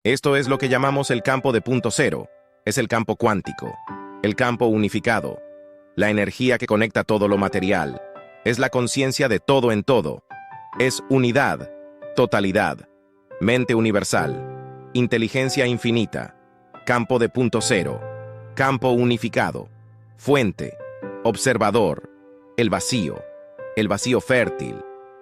Esto es lo que llamamos el campo de punto cero. Es el campo cuántico, el campo unificado, la energía que conecta todo lo material. Es la conciencia de todo en todo. Es unidad, totalidad, mente universal, inteligencia infinita, campo de punto cero, campo unificado, fuente, observador, el vacío fértil,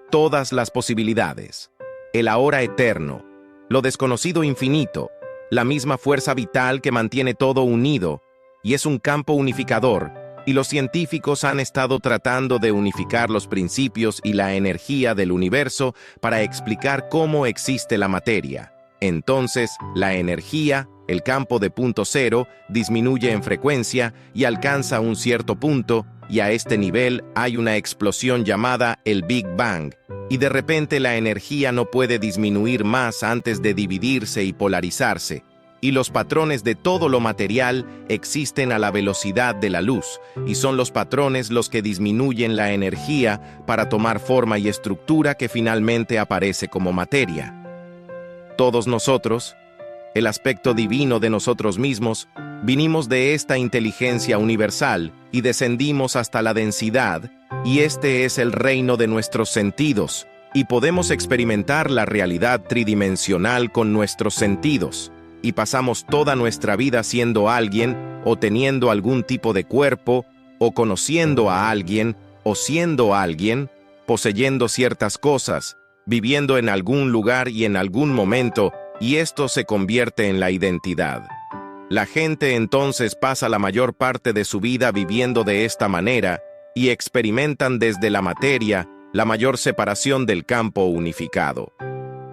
todas las posibilidades, el ahora eterno, lo desconocido infinito, la misma fuerza vital que mantiene todo unido, y es un campo unificador, y los científicos han estado tratando de unificar los principios y la energía del universo para explicar cómo existe la materia. Entonces, la energía, el campo de punto cero, disminuye en frecuencia y alcanza un cierto punto, y a este nivel hay una explosión llamada el Big Bang, y de repente la energía no puede disminuir más antes de dividirse y polarizarse, y los patrones de todo lo material existen a la velocidad de la luz, y son los patrones los que disminuyen la energía para tomar forma y estructura que finalmente aparece como materia. Todos nosotros, el aspecto divino de nosotros mismos, vinimos de esta inteligencia universal y descendimos hasta la densidad, y este es el reino de nuestros sentidos, y podemos experimentar la realidad tridimensional con nuestros sentidos, y pasamos toda nuestra vida siendo alguien, o teniendo algún tipo de cuerpo, o conociendo a alguien, o siendo alguien, poseyendo ciertas cosas, viviendo en algún lugar y en algún momento, y esto se convierte en la identidad. La gente entonces pasa la mayor parte de su vida viviendo de esta manera y experimentan desde la materia la mayor separación del campo unificado.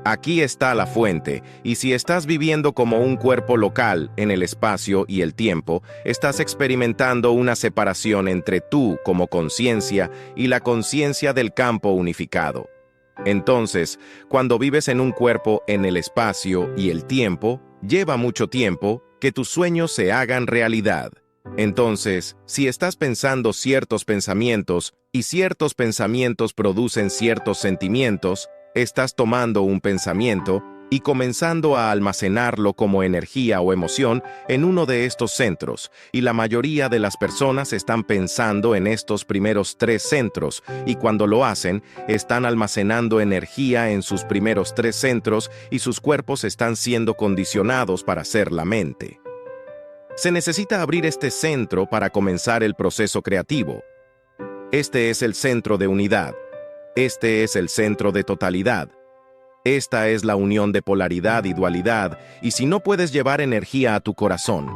Aquí está la fuente, y si estás viviendo como un cuerpo local en el espacio y el tiempo, estás experimentando una separación entre tú como conciencia y la conciencia del campo unificado. Entonces, cuando vives en un cuerpo en el espacio y el tiempo, lleva mucho tiempo que tus sueños se hagan realidad. Entonces, si estás pensando ciertos pensamientos y ciertos pensamientos producen ciertos sentimientos, estás tomando un pensamiento y comenzando a almacenarlo como energía o emoción en uno de estos centros, y la mayoría de las personas están pensando en estos primeros 3 centros, y cuando lo hacen, están almacenando energía en sus primeros 3 centros y sus cuerpos están siendo condicionados para ser la mente. Se necesita abrir este centro para comenzar el proceso creativo. Este es el centro de unidad. Este es el centro de totalidad. Esta es la unión de polaridad y dualidad, y si no puedes llevar energía a tu corazón,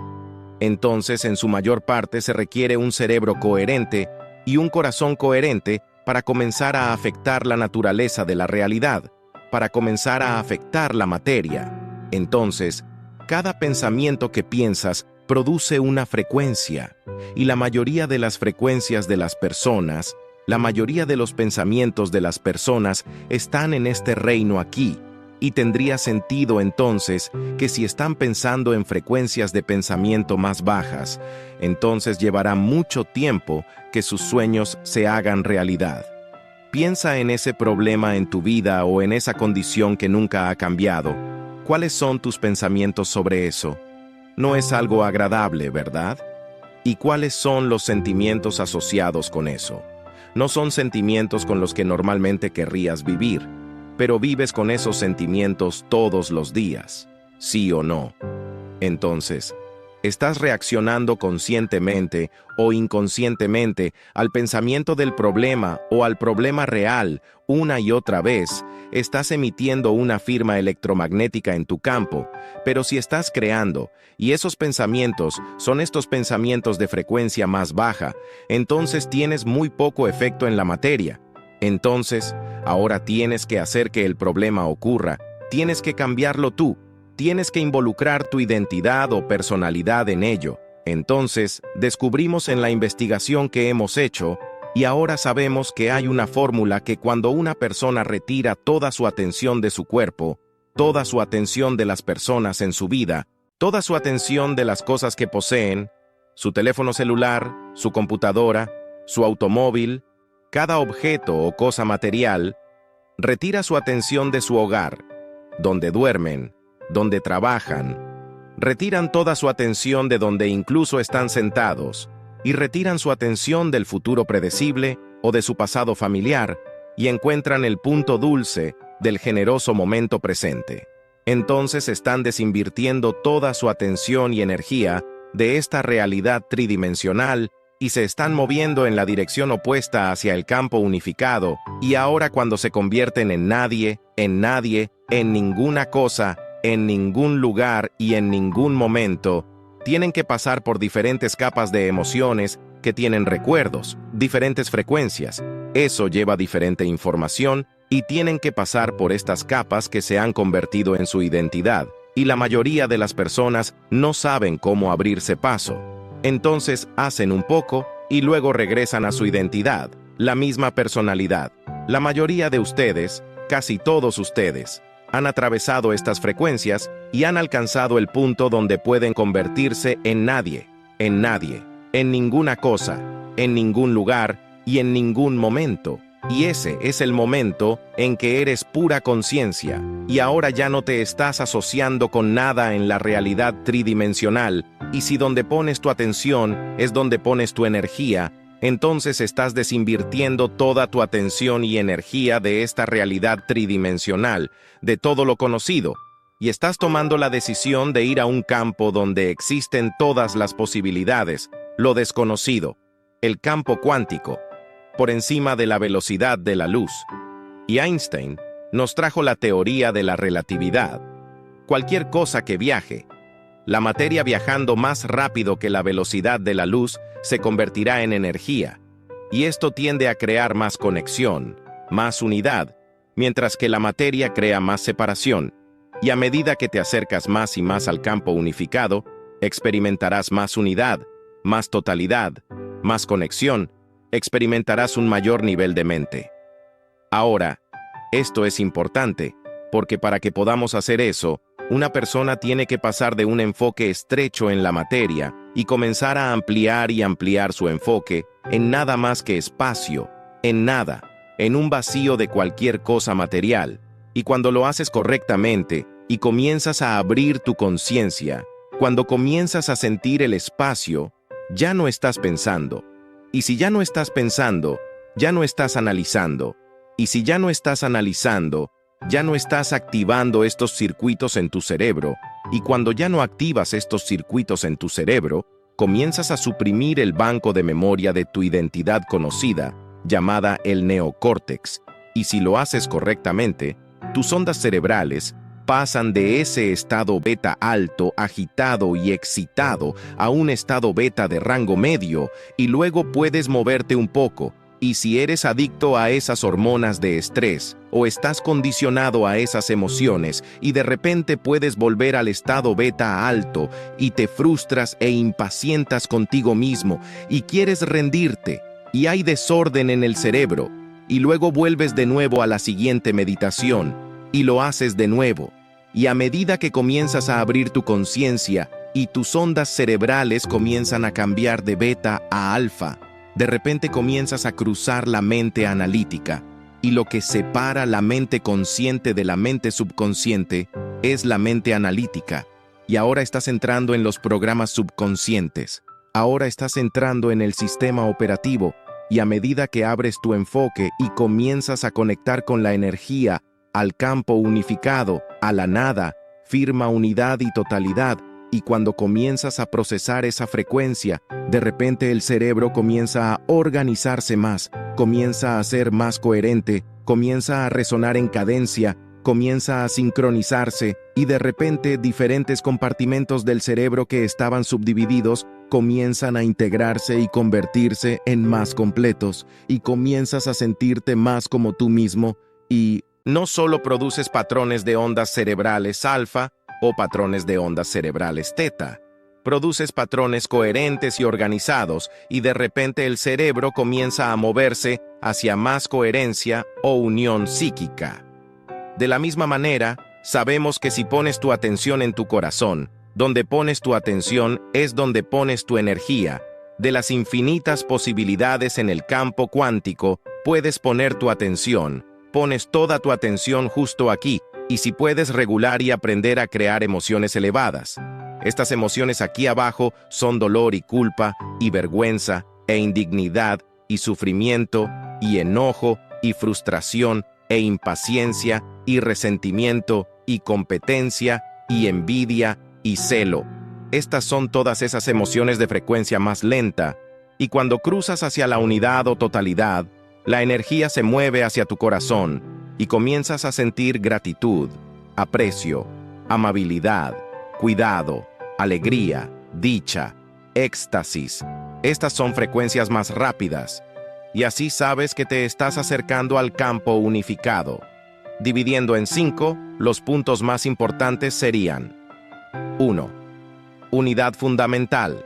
entonces en su mayor parte se requiere un cerebro coherente y un corazón coherente para comenzar a afectar la naturaleza de la realidad, para comenzar a afectar la materia. Entonces, cada pensamiento que piensas produce una frecuencia, y la mayoría de las frecuencias de las personas, la mayoría de los pensamientos de las personas están en este reino aquí, y tendría sentido entonces que si están pensando en frecuencias de pensamiento más bajas, entonces llevará mucho tiempo que sus sueños se hagan realidad. Piensa en ese problema en tu vida o en esa condición que nunca ha cambiado. ¿Cuáles son tus pensamientos sobre eso? No es algo agradable, ¿verdad? ¿Y cuáles son los sentimientos asociados con eso? No son sentimientos con los que normalmente querrías vivir, pero vives con esos sentimientos todos los días, ¿sí o no? Entonces, ¿estás reaccionando conscientemente o inconscientemente al pensamiento del problema o al problema real una y otra vez? Estás emitiendo una firma electromagnética en tu campo, pero si estás creando, y esos pensamientos son estos pensamientos de frecuencia más baja, entonces tienes muy poco efecto en la materia. Entonces, ahora tienes que hacer que el problema ocurra, tienes que cambiarlo tú, tienes que involucrar tu identidad o personalidad en ello. Entonces, descubrimos en la investigación que hemos hecho, y ahora sabemos que hay una fórmula que cuando una persona retira toda su atención de su cuerpo, toda su atención de las personas en su vida, toda su atención de las cosas que poseen, su teléfono celular, su computadora, su automóvil, cada objeto o cosa material, retira su atención de su hogar, donde duermen, donde trabajan. Retiran toda su atención de donde incluso están sentados, y retiran su atención del futuro predecible o de su pasado familiar, y encuentran el punto dulce del generoso momento presente. Entonces están desinvirtiendo toda su atención y energía de esta realidad tridimensional y se están moviendo en la dirección opuesta hacia el campo unificado, y ahora cuando se convierten en nadie, en ninguna cosa, en ningún lugar y en ningún momento, tienen que pasar por diferentes capas de emociones que tienen recuerdos, diferentes frecuencias. Eso lleva diferente información y tienen que pasar por estas capas que se han convertido en su identidad, y la mayoría de las personas no saben cómo abrirse paso. Entonces hacen un poco y luego regresan a su identidad, la misma personalidad. La mayoría de ustedes, casi todos ustedes, han atravesado estas frecuencias y han alcanzado el punto donde pueden convertirse en nadie, en ninguna cosa, en ningún lugar y en ningún momento. Y ese es el momento en que eres pura conciencia, y ahora ya no te estás asociando con nada en la realidad tridimensional, y si donde pones tu atención es donde pones tu energía, entonces estás desinvirtiendo toda tu atención y energía de esta realidad tridimensional, de todo lo conocido, y estás tomando la decisión de ir a un campo donde existen todas las posibilidades, lo desconocido, el campo cuántico, por encima de la velocidad de la luz. Y Einstein nos trajo la teoría de la relatividad. Cualquier cosa que viaje, la materia viajando más rápido que la velocidad de la luz se convertirá en energía, y esto tiende a crear más conexión, más unidad, mientras que la materia crea más separación, y a medida que te acercas más y más al campo unificado, experimentarás más unidad, más totalidad, más conexión, experimentarás un mayor nivel de mente. Ahora, esto es importante, porque para que podamos hacer eso, una persona tiene que pasar de un enfoque estrecho en la materia y comenzar a ampliar y ampliar su enfoque en nada más que espacio, en nada, en un vacío de cualquier cosa material. Y cuando lo haces correctamente y comienzas a abrir tu conciencia, cuando comienzas a sentir el espacio, ya no estás pensando. Y si ya no estás pensando, ya no estás analizando. Y si ya no estás analizando, ya no estás activando estos circuitos en tu cerebro. Y cuando ya no activas estos circuitos en tu cerebro, comienzas a suprimir el banco de memoria de tu identidad conocida, llamada el neocórtex. Y si lo haces correctamente, tus ondas cerebrales pasan de ese estado beta alto, agitado y excitado a un estado beta de rango medio, y luego puedes moverte un poco. Y si eres adicto a esas hormonas de estrés, o estás condicionado a esas emociones, y de repente puedes volver al estado beta alto, y te frustras e impacientas contigo mismo, y quieres rendirte, y hay desorden en el cerebro, y luego vuelves de nuevo a la siguiente meditación, y lo haces de nuevo. Y a medida que comienzas a abrir tu conciencia, y tus ondas cerebrales comienzan a cambiar de beta a alfa, de repente comienzas a cruzar la mente analítica, y lo que separa la mente consciente de la mente subconsciente es la mente analítica, y ahora estás entrando en los programas subconscientes, ahora estás entrando en el sistema operativo, y a medida que abres tu enfoque y comienzas a conectar con la energía, al campo unificado, a la nada, firma unidad y totalidad, y cuando comienzas a procesar esa frecuencia, de repente el cerebro comienza a organizarse más, comienza a ser más coherente, comienza a resonar en cadencia, comienza a sincronizarse, y de repente diferentes compartimentos del cerebro que estaban subdivididos comienzan a integrarse y convertirse en más completos, y comienzas a sentirte más como tú mismo, y no solo produces patrones de ondas cerebrales alfa o patrones de ondas cerebrales teta. Produces patrones coherentes y organizados, y de repente el cerebro comienza a moverse hacia más coherencia o unión psíquica. De la misma manera, sabemos que si pones tu atención en tu corazón, donde pones tu atención es donde pones tu energía. De las infinitas posibilidades en el campo cuántico, puedes poner tu atención. Pones toda tu atención justo aquí, Y si puedes regular y aprender a crear emociones elevadas. Estas emociones aquí abajo son dolor y culpa, y vergüenza, e indignidad, y sufrimiento, y enojo, y frustración, e impaciencia, y resentimiento, y competencia, y envidia, y celo. Estas son todas esas emociones de frecuencia más lenta, y cuando cruzas hacia la unidad o totalidad, la energía se mueve hacia tu corazón, y comienzas a sentir gratitud, aprecio, amabilidad, cuidado, alegría, dicha, éxtasis. Estas son frecuencias más rápidas, y así sabes que te estás acercando al campo unificado. Dividiendo en 5, los puntos más importantes serían: 1. Unidad fundamental.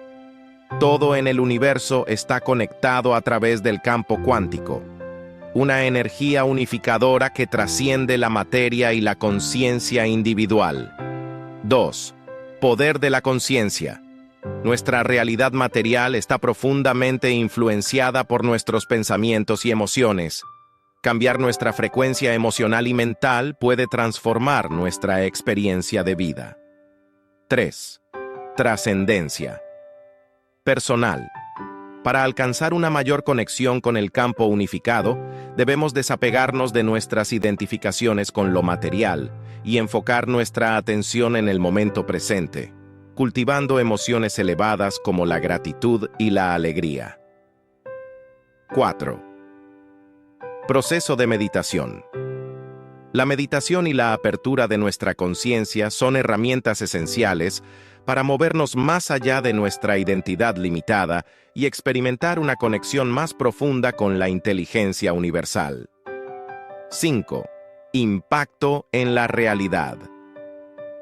Todo en el universo está conectado a través del campo cuántico. Una energía unificadora que trasciende la materia y la conciencia individual. 2. Poder de la conciencia. Nuestra realidad material está profundamente influenciada por nuestros pensamientos y emociones. Cambiar nuestra frecuencia emocional y mental puede transformar nuestra experiencia de vida. 3. Trascendencia. Personal. Para alcanzar una mayor conexión con el campo unificado, debemos desapegarnos de nuestras identificaciones con lo material y enfocar nuestra atención en el momento presente, cultivando emociones elevadas como la gratitud y la alegría. 4. Proceso de meditación. La meditación y la apertura de nuestra conciencia son herramientas esenciales para movernos más allá de nuestra identidad limitada y experimentar una conexión más profunda con la inteligencia universal. 5. Impacto en la realidad.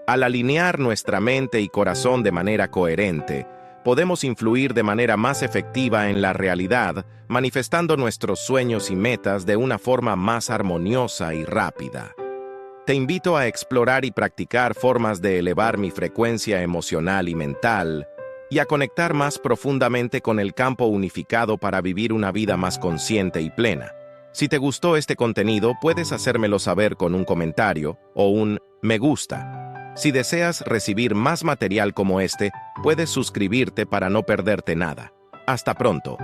Al alinear nuestra mente y corazón de manera coherente, podemos influir de manera más efectiva en la realidad, manifestando nuestros sueños y metas de una forma más armoniosa y rápida. Te invito a explorar y practicar formas de elevar mi frecuencia emocional y mental, y a conectar más profundamente con el campo unificado para vivir una vida más consciente y plena. Si te gustó este contenido, puedes hacérmelo saber con un comentario o un me gusta. Si deseas recibir más material como este, puedes suscribirte para no perderte nada. Hasta pronto.